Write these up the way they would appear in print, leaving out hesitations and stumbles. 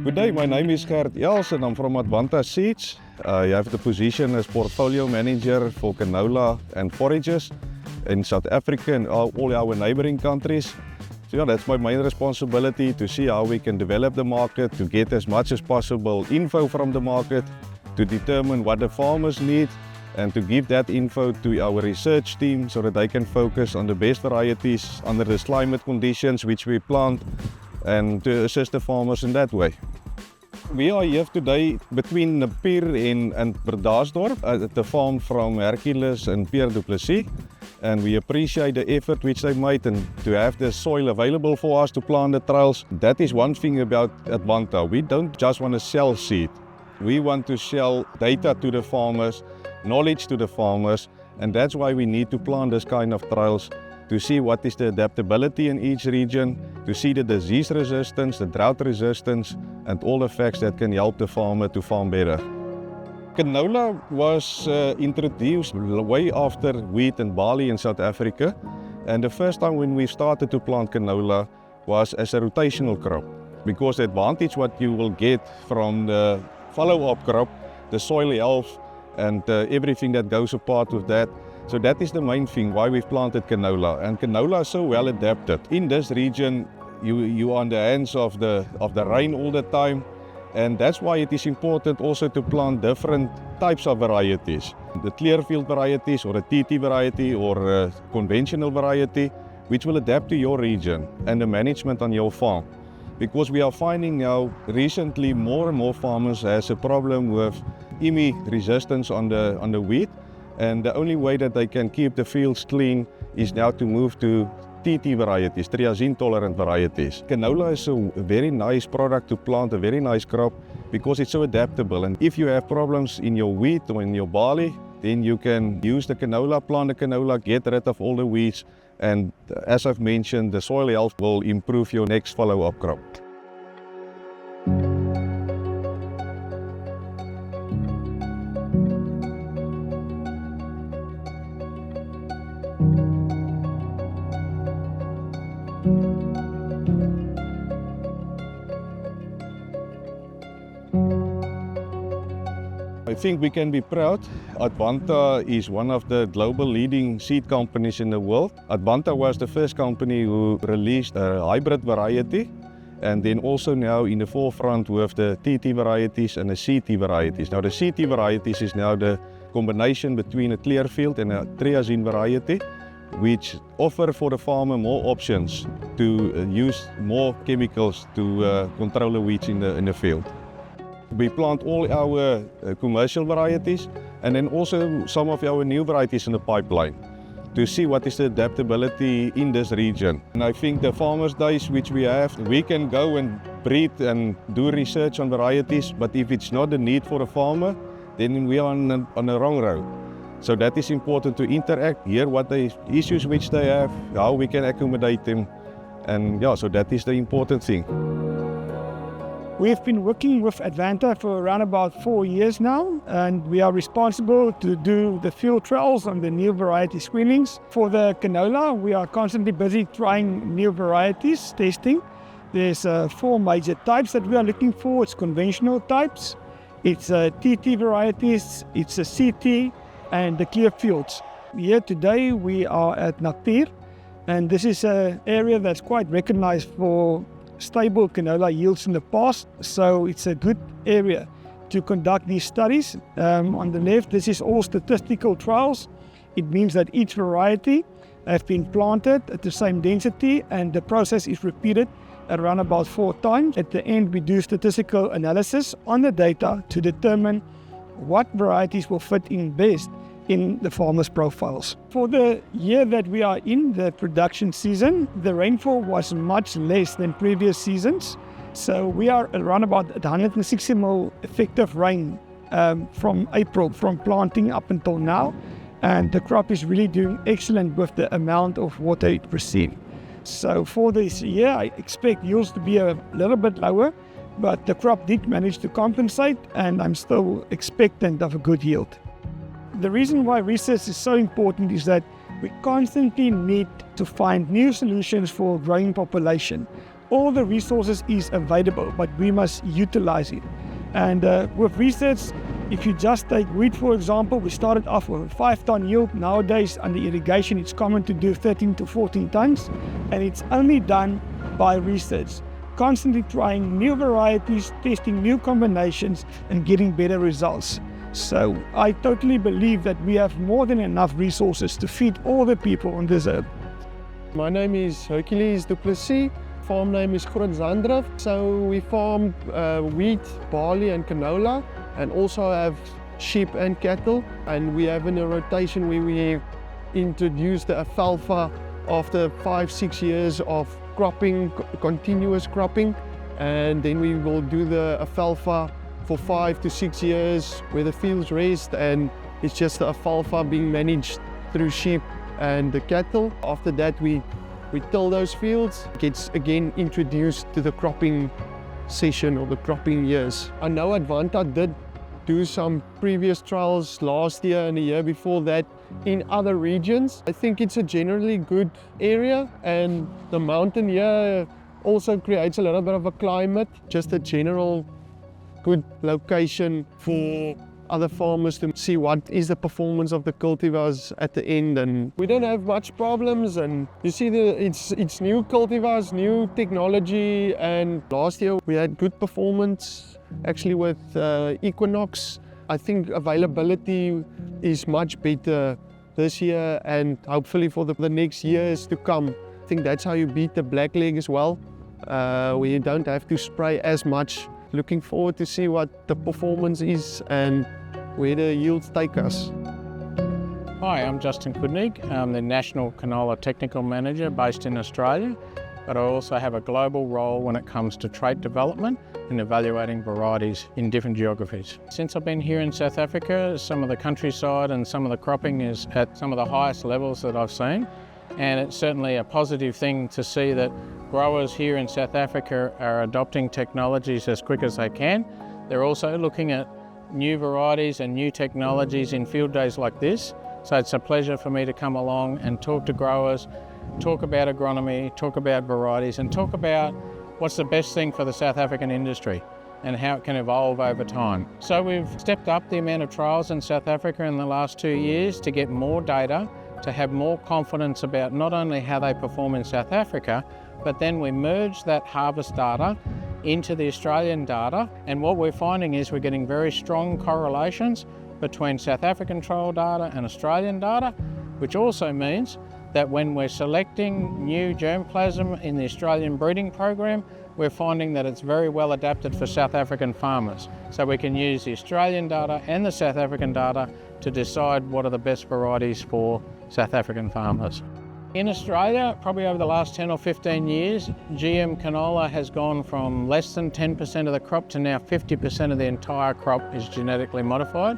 Good day, my name is Gert Els and I'm from Advanta Seeds. I have the position as Portfolio Manager for Canola and Forages in South Africa and all our neighboring countries. So yeah, that's my main responsibility, to see how we can develop the market, to get as much as possible info from the market, to determine what the farmers need, and to give that info to our research team so that they can focus on the best varieties under the climate conditions which we plant, and to assist the farmers in that way. We are here today between Napier and Bredasdorp at the farm from Hercules and Pierre du Plessis, and we appreciate the effort which they made and to have the soil available for us to plant the trials. That is one thing about Advanta. We don't just want to sell seed. We want to sell data to the farmers, knowledge to the farmers, and that's why we need to plant this kind of trials, to see what is the adaptability in each region, to see the disease resistance, the drought resistance, and all the facts that can help the farmer to farm better. Canola was introduced way after wheat and barley in South Africa, and the first time when we started to plant canola was as a rotational crop, because the advantage what you will get from the follow-up crop, the soil health, and everything that goes apart with that. So that is the main thing why we've planted canola. And canola is so well adapted. In this region, you are in the hands of the rain all the time. And that's why it is important also to plant different types of varieties. The clearfield varieties, or a TT variety, or a conventional variety, which will adapt to your region and the management on your farm. Because we are finding now recently more and more farmers has a problem with IMI resistance on the wheat. And the only way that they can keep the fields clean is now to move to TT varieties, triazine-tolerant varieties. Canola is a very nice product to plant, a very nice crop, because it's so adaptable. And if you have problems in your wheat or in your barley, then you can use the canola, plant the canola, get rid of all the weeds, and as I've mentioned, the soil health will improve your next follow-up crop. I think we can be proud. Advanta is one of the global leading seed companies in the world. Advanta was the first company who released a hybrid variety, and then also now in the forefront with the TT varieties and the CT varieties. Now the CT varieties is now the combination between a clearfield and a triazine variety, which offer for the farmer more options to use more chemicals to control the weeds in the field. We plant all our commercial varieties, and then also some of our new varieties in the pipeline, to see what is the adaptability in this region. And I think the Farmers' Days which we have, we can go and breed and do research on varieties, but if it's not the need for a farmer, then we are on the wrong road. So that is important, to interact, hear what the issues which they have, how we can accommodate them, and yeah, so that is the important thing. We've been working with Advanta for around about 4 years now, and we are responsible to do the field trials on the new variety screenings. For the canola, we are constantly busy trying new varieties, testing. There's 4 major types that we are looking for. It's conventional types, it's TT varieties, it's a CT, and the clear fields. Here today we are at Napier, and this is an area that's quite recognized for stable canola yields in the past, so it's a good area to conduct these studies. On the left, this is all statistical trials. It means that each variety has been planted at the same density, and the process is repeated around about 4 times. At the end, we do statistical analysis on the data to determine what varieties will fit in best in the farmers' profiles. For the year that we are in, the production season, the rainfall was much less than previous seasons. So we are around about 160 mm effective rain from April, from planting up until now. And the crop is really doing excellent with the amount of water it received. So for this year, I expect yields to be a little bit lower, but the crop did manage to compensate, and I'm still expectant of a good yield. The reason why research is so important is that we constantly need to find new solutions for a growing population. All the resources is available, but we must utilize it. And with research, if you just take wheat, for example, we started off with a 5-ton yield. Nowadays, under irrigation, it's common to do 13 to 14 tons, and it's only done by research. Constantly trying new varieties, testing new combinations, and getting better results. So I totally believe that we have more than enough resources to feed all the people on this earth. My name is Hercules du Plessis. Farm name is Grootzanddrift. So we farm wheat, barley and canola, and also have sheep and cattle. And we have in a rotation where we introduce the alfalfa after 5-6 years of cropping, continuous cropping. And then we will do the alfalfa for 5 to 6 years where the fields rest, and it's just the alfalfa being managed through sheep and the cattle. After that we till those fields, gets again introduced to the cropping session or the cropping years. I know Advanta did do some previous trials last year and the year before that in other regions. I think it's a generally good area, and the mountain here also creates a little bit of a climate, just a general good location for other farmers to see what is the performance of the cultivars at the end. And we don't have much problems, and you see it's new cultivars, new technology, and last year we had good performance actually with Equinox. I think availability is much better this year, and hopefully for the next years to come. I think that's how you beat the blackleg as well, where you don't have to spray as much. Looking forward to see what the performance is and where the yields take us. Hi, I'm Justin Kudnik. I'm the National Canola Technical Manager based in Australia, but I also have a global role when it comes to trait development and evaluating varieties in different geographies. Since I've been here in South Africa, some of the countryside and some of the cropping is at some of the highest levels that I've seen, and it's certainly a positive thing to see that growers here in South Africa are adopting technologies as quick as they can. They're also looking at new varieties and new technologies in field days like this. So it's a pleasure for me to come along and talk to growers, talk about agronomy, talk about varieties, and talk about what's the best thing for the South African industry and how it can evolve over time. So we've stepped up the amount of trials in South Africa in the last 2 years to get more data, to have more confidence about not only how they perform in South Africa, but then we merge that harvest data into the Australian data, and what we're finding is we're getting very strong correlations between South African trial data and Australian data, which also means that when we're selecting new germplasm in the Australian breeding program, we're finding that it's very well adapted for South African farmers. So we can use the Australian data and the South African data to decide what are the best varieties for South African farmers. In Australia, probably over the last 10 or 15 years, GM canola has gone from less than 10% of the crop to now 50% of the entire crop is genetically modified.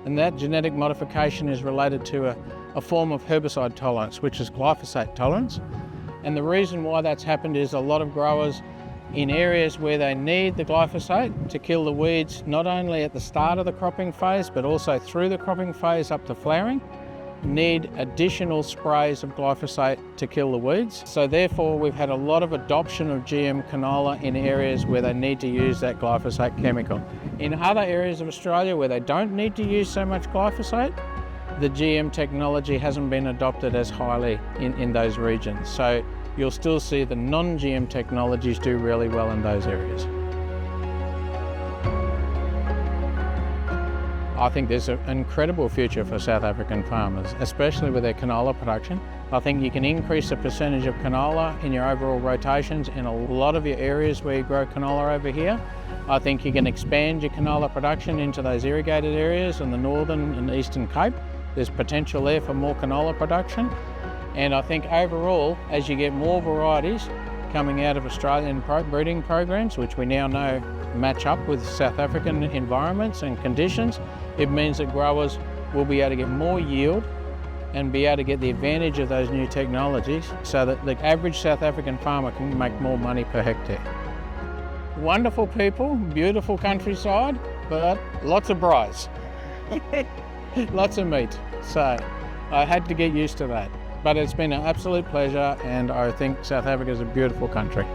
And that genetic modification is related to a form of herbicide tolerance, which is glyphosate tolerance. And the reason why that's happened is a lot of growers in areas where they need the glyphosate to kill the weeds, not only at the start of the cropping phase, but also through the cropping phase up to flowering, need additional sprays of glyphosate to kill the weeds. So therefore we've had a lot of adoption of GM canola in areas where they need to use that glyphosate chemical. In other areas of Australia where they don't need to use so much glyphosate, the GM technology hasn't been adopted as highly in those regions. So you'll still see the non-GM technologies do really well in those areas. I think there's an incredible future for South African farmers, especially with their canola production. I think you can increase the percentage of canola in your overall rotations in a lot of your areas where you grow canola over here. I think you can expand your canola production into those irrigated areas in the Northern and Eastern Cape. There's potential there for more canola production. And I think overall, as you get more varieties coming out of Australian breeding programs, which we now know match up with South African environments and conditions, it means that growers will be able to get more yield and be able to get the advantage of those new technologies so that the average South African farmer can make more money per hectare. Wonderful people, beautiful countryside, but lots of braais. Lots of meat. So I had to get used to that. But it's been an absolute pleasure, and I think South Africa is a beautiful country.